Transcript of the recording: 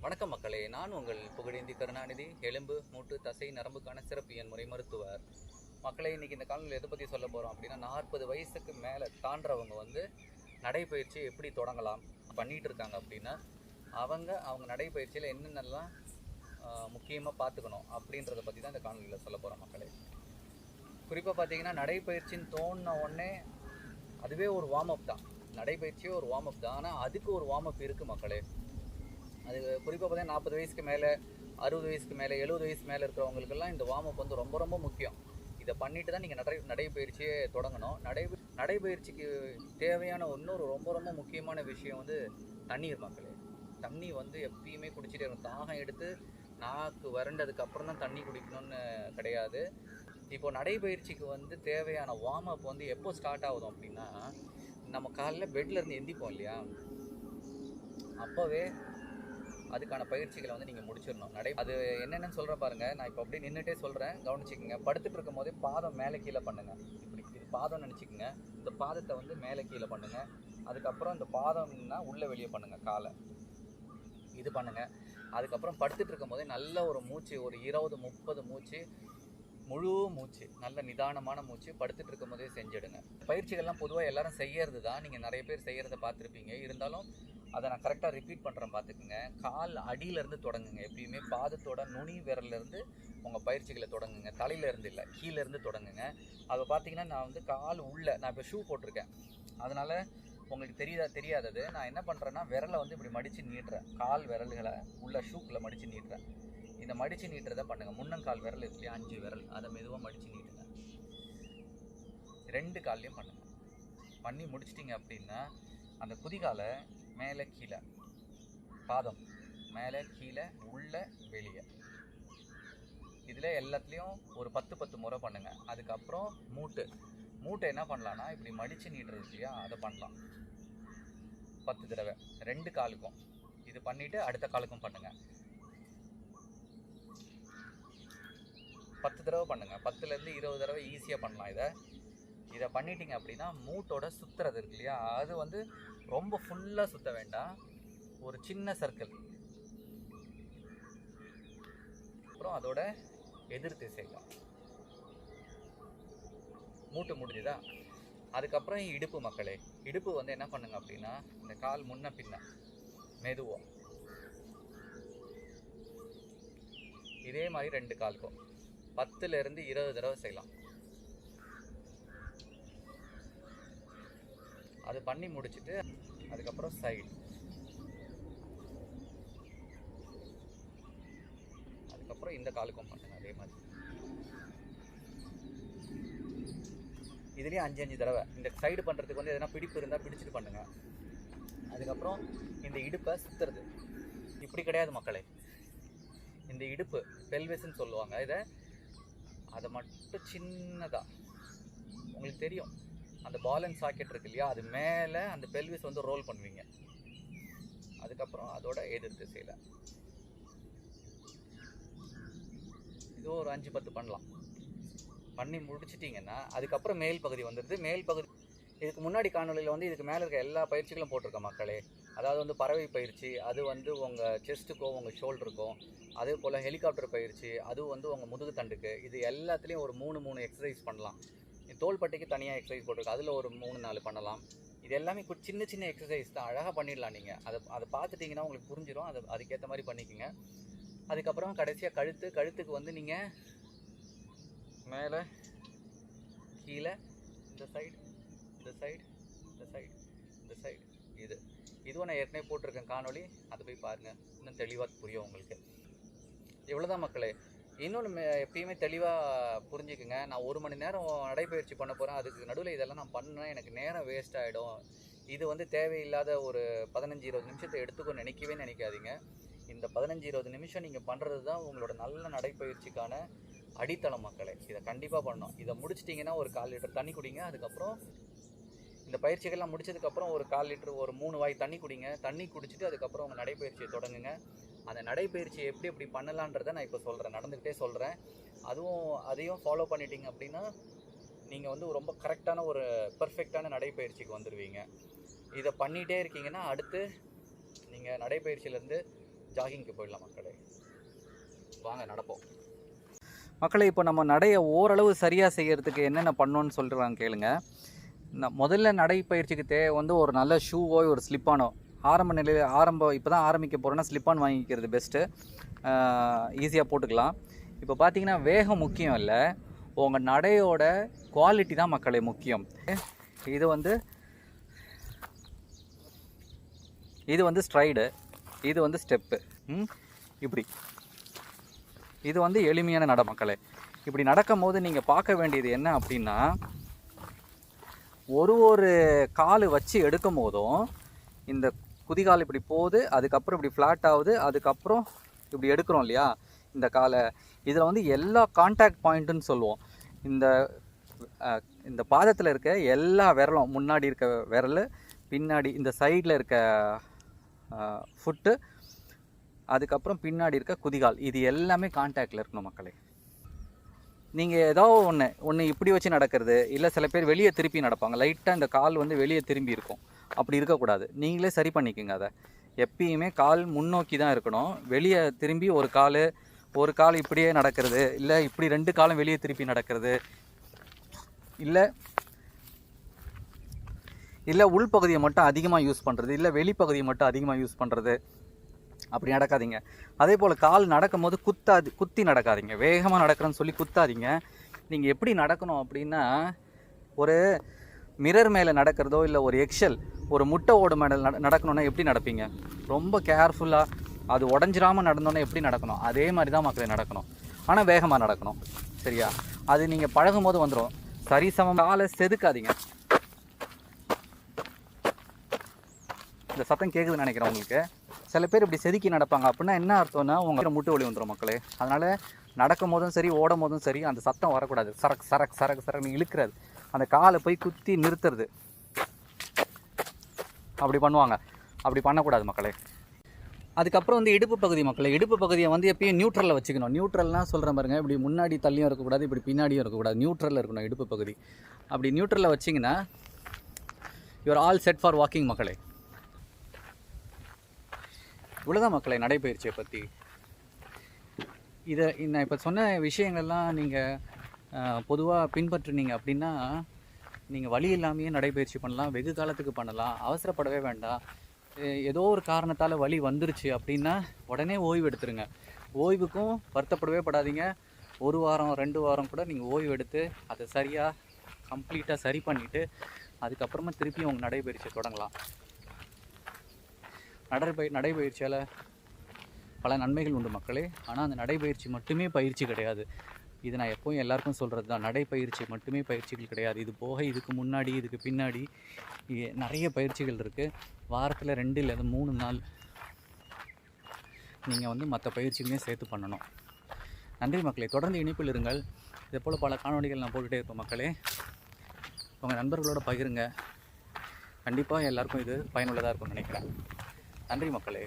வணக்கம் மக்களே, நான் உங்கள் புகழேந்தி கருணாநிதி, எலும்பு மூட்டு தசை நரம்புக்கான சிறப்பியல் முறை மருத்துவர். மக்களே, இன்றைக்கி இந்த காலையில் எதை பற்றி சொல்ல போகிறோம் அப்படின்னா, 40 வயசுக்கு மேலே தாண்டவங்க நடைப்பயிற்சி எப்படி தொடங்கலாம் பண்ணிகிட்டு இருக்காங்க அப்படின்னா, அவங்க நடைப்பயிற்சியில் என்னென்னலாம் முக்கியமாக பார்த்துக்கணும் அப்படின்றத பற்றி தான் இந்த காணொலியில் சொல்ல போகிறோம் மக்களே. குறிப்பாக பார்த்தீங்கன்னா, நடைப்பயிற்சின்னு தோணின உடனே அதுவே ஒரு வார்ம் அப் தான். நடைப்பயிற்சியே ஒரு வார்ம் அப் தான். ஆனால் அதுக்கு ஒரு வார்ம் அப் இருக்குது மக்களே. அது குறிப்பாக பார்த்தீங்கன்னா 40 வயசுக்கு மேலே, 60 வயசுக்கு மேலே, 70 வயசு மேலே இருக்கிறவங்களுக்கெல்லாம் இந்த வார்ம் அப் ரொம்ப ரொம்ப முக்கியம். இதை பண்ணிட்டு தான் நீங்கள் நடைப்பயிற்சியே தொடங்கணும். நடைப்பயிற்சிக்கு தேவையான இன்னொரு ரொம்ப ரொம்ப முக்கியமான விஷயம் தண்ணீர் மக்களே. தண்ணி எப்பயுமே குடிச்சிட்டே இருக்கும். தாகம் எடுத்து நாக்கு வறண்டதுக்கப்புறம் தான் தண்ணி குடிக்கணும்னு கிடையாது. இப்போது நடைப்பயிற்சிக்கு தேவையான வார்ம் அப் எப்போ ஸ்டார்ட் ஆகுதும் அப்படின்னா, நம்ம காலையில் பெட்லேருந்து எந்திப்போம் இல்லையா, அப்போவே அதுக்கான பயிற்சிகளை நீங்கள் முடிச்சிடணும். அது என்னென்னு சொல்கிறேன் பாருங்கள். நான் இப்போ அப்படியே நின்றுட்டே சொல்கிறேன், கவனிச்சிக்கங்க. படுத்துட்டு இருக்கும் போதே பாதம் மேலே கீழே பண்ணுங்கள். இப்படி இது பாதம் நினச்சிக்கங்க. இந்த பாதத்தை மேலே கீழே பண்ணுங்கள். அதுக்கப்புறம் இந்த பாதம்னா உள்ளே வெளியே பண்ணுங்கள். காலை இது பண்ணுங்கள். அதுக்கப்புறம் படுத்துட்டு இருக்கும் போதே நல்ல ஒரு மூச்சு, ஒரு 20-30 மூச்சு, முழு மூச்சு, நல்ல நிதானமான மூச்சு படுத்துட்டு இருக்கும் போதே செஞ்சிடுங்க. பயிற்சிகள்லாம் பொதுவாக எல்லாரும் செய்யறது தான். நீங்கள் நிறைய பேர் செய்கிறத பார்த்துருப்பீங்க. இருந்தாலும் அதை நான் கரெக்டாக ரிப்பீட் பண்ணுறேன் பார்த்துக்குங்க. கால் அடியிலேருந்து தொடங்குங்க. எப்பயுமே பாதத்தோட நுனி விரல்லேருந்து உங்கள் பயிற்சிகளை தொடங்குங்க. தலையிலேருந்து இல்லை, கீழேருந்து தொடங்குங்க. அதை பார்த்தீங்கன்னா நான் கால் உள்ளே, நான் இப்போ ஷூ போட்டிருக்கேன், அதனால் உங்களுக்கு தெரியாதது நான் என்ன பண்ணுறேன்னா, விரலை இப்படி மடித்து நீட்டுறேன். கால் விரல்களை உள்ள ஷூக்குள்ளே மடித்து நீட்டுறேன். இந்த மடித்து நீட்டுறதை பண்ணுங்கள். முன்னங்கால் விரல் இருக்குல்லையா, 5 விரல், அதை மெதுவாக மடித்து நீட்டுங்க. 2 கால்லையும் பண்ணுங்கள். பண்ணி முடிச்சிட்டிங்க அப்படின்னா, அந்த குதிகாலை மேலே கீழே, பாதம் மேலே கீழே, உள்ளே வெளியே, இதில் எல்லாத்துலேயும் ஒரு 10 முறை பண்ணுங்கள். அதுக்கப்புறம் மூட்டை என்ன பண்ணலான்னா, இப்படி மடித்து நீட்டுறது இல்லையா, அதை பண்ணலாம் 10 தடவை 2 காலுக்கும். இது பண்ணிவிட்டு அடுத்த காலுக்கும் பண்ணுங்கள். 10 தடவை பண்ணுங்கள். 10லேருந்து 20 தடவை ஈஸியாக பண்ணலாம். இதை பண்ணிட்டீங்க அப்படின்னா, மூட்டோட சுற்றுறது இருக்கு இல்லையா, அது ரொம்ப ஃபுல்லாக சுற்ற வேண்டாம், ஒரு சின்ன சர்க்கிள். அப்புறம் அதோட எதிர் திசைகள். மூட்டு முடிஞ்சுதா? அதுக்கப்புறம் இடுப்பு மக்களே. இடுப்பு என்ன பண்ணுங்க அப்படின்னா, இந்த கால் முன்ன பின்ன மெதுவாக இதே மாதிரி 2 காலுக்கும் 10லேருந்து 20 தடவை செய்யலாம். அது பண்ணி முடிச்சுட்டு அதுக்கப்புறம் சைடு, அதுக்கப்புறம் இந்த காலுக்கும் பண்ணுங்க அதே மாதிரி. இதுலேயும் 5 தடவை. இந்த சைடு பண்ணுறதுக்கு எதனா பிடிப்பு இருந்தால் பிடிச்சிட்டு பண்ணுங்க. அதுக்கப்புறம் இந்த இடுப்பை சுற்றுறது இப்படி கிடையாது மக்களே. இந்த இடுப்பு பெல்விஸ்ன்னு சொல்லுவாங்க. அதை மட்டும் சின்னதாக, உங்களுக்கு தெரியும், அந்த பால் அண்ட் சாக்கெட் இருக்கு இல்லையா, அது மேலே அந்த பெல்விஸ் ரோல் பண்ணுவீங்க. அதுக்கப்புறம் அதோட எதிர் திசையில் இது ஒரு 5-10 பண்ணலாம். பண்ணி முடிச்சிட்டிங்கன்னா அதுக்கப்புறம் மேல் பகுதி வந்துடுது. மேல் பகுதி இதுக்கு முன்னாடி காணொலியில் இதுக்கு மேலே இருக்க எல்லா பயிற்சிகளும் போட்டிருக்க மக்களே. அதாவது பறவை பயிற்சி, அது உங்கள் செஸ்ட்டுக்கோ உங்கள் ஷோல்டருக்கோ, அதே போல் ஹெலிகாப்டர் பயிற்சி, அது உங்கள் முதுகு தண்டுக்கு. இது எல்லாத்துலேயும் ஒரு 3 எக்ஸசைஸ் பண்ணலாம். தோள்பட்டைக்கு தனியாக எக்ஸசைஸ் போட்டிருக்கு, அதில் ஒரு 3-4 பண்ணலாம். இது எல்லாமே சின்ன சின்ன எக்ஸசைஸ் தான், அழகாக பண்ணிடலாம். நீங்கள் அதை பார்த்துட்டிங்கன்னா உங்களுக்கு புரிஞ்சிடும். அதுக்கேற்ற மாதிரி பண்ணிக்கோங்க. அதுக்கப்புறம் கடைசியாக கழுத்துக்கு நீங்கள் மேலே கீழே, இந்த சைடு, இந்த சைடு, இந்த சைடு, இந்த சைடு, இதுவும் நான் ஏற்கனவே போட்டிருக்கேன் காணொலி, அதை போய் பாருங்கள், இன்னும் தெளிவாக புரியும் உங்களுக்கு. இவ்வளோதான் மக்களே. இன்னொன்று எப்பயுமே தெளிவாக புரிஞ்சுக்குங்க. நான் 1 மணி நேரம் நடைப்பயிற்சி பண்ண போகிறேன், அதுக்கு நடுவில் இதெல்லாம் நான் பண்ணேன், எனக்கு நேரம் வேஸ்ட் ஆகிடும், இது தேவையில்லாத ஒரு 15-20 நிமிஷத்தை எடுத்துக்கொண்டு நினைக்காதீங்க. இந்த 15-20 நிமிஷம் நீங்கள் பண்ணுறது தான் உங்களோட நல்ல நடைப்பயிற்சிக்கான அடித்தளம் மக்களே. இதை கண்டிப்பாக பண்ணணும். இதை முடிச்சிட்டிங்கன்னா ஒரு 1/4 லிட்டர் தண்ணி குடிங்க. அதுக்கப்புறம் இந்த பயிற்சிகள்லாம் முடிச்சதுக்கப்புறம் ஒரு 1/4 லிட்டர், ஒரு 3 வாய் தண்ணி குடிங்க. தண்ணி குடிச்சிட்டு அதுக்கப்புறம் உங்கள் நடைப்பயிற்சியை தொடங்குங்க. அந்த நடைப்பயிற்சியை எப்படி பண்ணலான்றதை நான் இப்போ சொல்கிறேன், நடந்துக்கிட்டே சொல்கிறேன். அதையும் ஃபாலோ பண்ணிட்டீங்க அப்படின்னா நீங்கள் ரொம்ப கரெக்டான ஒரு பெர்ஃபெக்டான நடைப்பயிற்சிக்கு வந்துடுவீங்க. இதை பண்ணிகிட்டே இருக்கீங்கன்னா அடுத்து நீங்கள் நடைப்பயிற்சியிலேருந்து ஜாகிங்க்கு போயிடலாம் மக்களே. வாங்க நடப்போம் மக்களே. இப்போ நம்ம நடையை ஓரளவு சரியாக செய்கிறதுக்கு என்னென்ன பண்ணோன்னு சொல்கிறாங்க கேளுங்க. முதல்ல நடைப்பயிற்சிக்கு தேவை வந்து ஒரு நல்ல ஷூவோ ஒரு ஸ்லிப்பானோ. ஆரம்ப நிலையில் இப்போ தான் ஆரம்பிக்க போகிறோன்னா ஸ்லிப்பான் வாங்கிக்கிறது பெஸ்ட்டு. ஈஸியாக போட்டுக்கலாம். இப்போ பார்த்தீங்கன்னா வேகம் முக்கியம் இல்லை, உங்கள் நடையோட குவாலிட்டி தான் மக்களே முக்கியம். இது வந்து ஸ்ட்ரைடு, இது வந்து ஸ்டெப்பு. இப்படி இது வந்து எளிமையான நட மக்களே. இப்படி நடக்கும் போது நீங்கள் பார்க்க வேண்டியது என்ன அப்படின்னா, ஒரு கால் வச்சு எடுக்கும் போதும் இந்த குதிகால் இப்படி போகுது, அதுக்கப்புறம் இப்படி ஃப்ளாட் ஆகுது, அதுக்கப்புறம் இப்படி எடுக்கிறோம் இல்லையா இந்த காலை. இதில் வந்து எல்லா கான்டாக்ட் பாயிண்ட்டுன்னு சொல்லுவோம். இந்த பாதத்தில் இருக்க எல்லா விரலும், முன்னாடி இருக்க விரல், பின்னாடி இந்த சைடில் இருக்க ஃபுட்டு, அதுக்கப்புறம் பின்னாடி இருக்க குதிகால், இது எல்லாமே கான்டாக்டில் இருக்கணும் மக்களே. நீங்கள் ஏதோ ஒன்று இப்படி வச்சு நடக்கிறது, இல்லை சில பேர் வெளியே திருப்பி நடப்பாங்க, லைட்டாக இந்த கால் வந்து வெளியே திரும்பி இருக்கும். அப்படி இருக்கக்கூடாது. நீங்களே சரி பண்ணிக்கோங்க. அதை எப்பயுமே கால் முன்னோக்கி தான் இருக்கணும். வெளியே திரும்பி ஒரு கால் இப்படியே நடக்கிறது, இல்லை இப்படி 2 காலும் வெளியே திருப்பி நடக்கிறது, இல்லை உள்பகுதியை மட்டும் அதிகமாக யூஸ் பண்ணுறது, இல்லை வெளிப்பகுதியை மட்டும் அதிகமாக யூஸ் பண்ணுறது, அப்படி நடக்காதீங்க. அதே போல் கால் நடக்கும் போது குத்தி நடக்காதீங்க. வேகமாக நடக்கிறேன்னு சொல்லி குத்தாதீங்க. நீங்கள் எப்படி நடக்கணும் அப்படின்னா, ஒரு மிரர் மேலே நடக்கிறதோ, இல்லை ஒரு எக்ஷல், ஒரு முட்டை ஓடு மேலே நடக்கணுன்னா எப்படி நடப்பீங்க? ரொம்ப கேர்ஃபுல்லாக, அது உடஞ்சிராமல் நடந்தோன்னே எப்படி நடக்கணும், அதே மாதிரி தான் மக்களே நடக்கணும். ஆனால் வேகமாக நடக்கணும். சரியா? அது நீங்கள் பழகும் போது வந்துடும். சரிசமம் காலை செதுக்காதீங்க. இந்த சத்தம் கேட்குதுன்னு நினைக்கிறேன் உங்களுக்கு. சில பேர் இப்படி செதுக்கி நடப்பாங்க. அப்படின்னா என்ன அர்த்தம்னா, உங்கள் முட்டு வலி வந்துடும் மக்களே. அதனால் நடக்கும் போதும் சரி, ஓடும் போதும் சரி, அந்த சத்தம் வரக்கூடாது. சரக்கு இழுக்கிறது, அந்த காலை போய் குத்தி நிறுத்துறது, அப்படி பண்ணுவாங்க. அப்படி பண்ணக்கூடாது மக்களே. அதுக்கப்புறம் வந்து இடுப்பு பகுதி மக்களே. இடுப்பு பகுதியை வந்து எப்பயும் நியூட்ரலில் வச்சுக்கணும். நியூட்ரல்னால் சொல்கிற பாருங்க, இப்படி முன்னாடி தள்ளியும் இருக்கக்கூடாது, இப்படி பின்னாடியும் இருக்கக்கூடாது. நியூட்ரலில் இருக்கணும் இடுப்பு பகுதி. அப்படி நியூட்ரலில் வச்சிங்கன்னா you are all set for walking மக்களே. இவ்வளோதான் மக்களே நடைப்பயிற்சியை பற்றி. நான் இப்போ சொன்ன விஷயங்கள்லாம் நீங்கள் பொதுவாக பின்பற்றுனீங்க அப்படின்னா, நீங்கள் வழி இல்லாமையே நடைப்பயிற்சி பண்ணலாம், வெகு காலத்துக்கு பண்ணலாம். அவசரப்படவே வேண்டாம். ஏதோ ஒரு காரணத்தால் வலி வந்துருச்சு அப்படின்னா உடனே ஓய்வு எடுத்துருங்க. ஓய்வுக்கும் வருத்தப்படவே படாதீங்க. 1 வாரம் 2 வாரம் கூட நீங்கள் ஓய்வு எடுத்து அதை சரியாக கம்ப்ளீட்டாக சரி பண்ணிவிட்டு அதுக்கப்புறமா திருப்பி உங்கள் நடைப்பயிற்சியை தொடங்கலாம். நடைப்பயிற்சியால் பல நன்மைகள் உண்டு மக்களே. ஆனால் அந்த நடைப்பயிற்சி மட்டுமே பயிற்சி கிடையாது. இது நான் எப்போவும் எல்லாருக்கும் சொல்கிறது தான். நடைப்பயிற்சி மட்டுமே பயிற்சிகள் கிடையாது. இது போக இதுக்கு முன்னாடி, இதுக்கு பின்னாடி நிறைய பயிற்சிகள் இருக்குது. வாரத்தில் 2 இல்லை 3 நாள் நீங்கள் வந்து மற்ற பயிற்சிகளையும் சேர்த்து பண்ணணும். நன்றி மக்களே. தொடர்ந்து இணைப்பில் இருங்கள். இதே போல் பல காணொலிகள் நான் போட்டுகிட்டே இருப்பேன் மக்களே. உங்கள் நண்பர்களோட பகிருங்க. கண்டிப்பாக எல்லாருக்கும் இது பயனுள்ளதாக இருக்கும்னு நினைக்கிறேன். நன்றி மக்களே.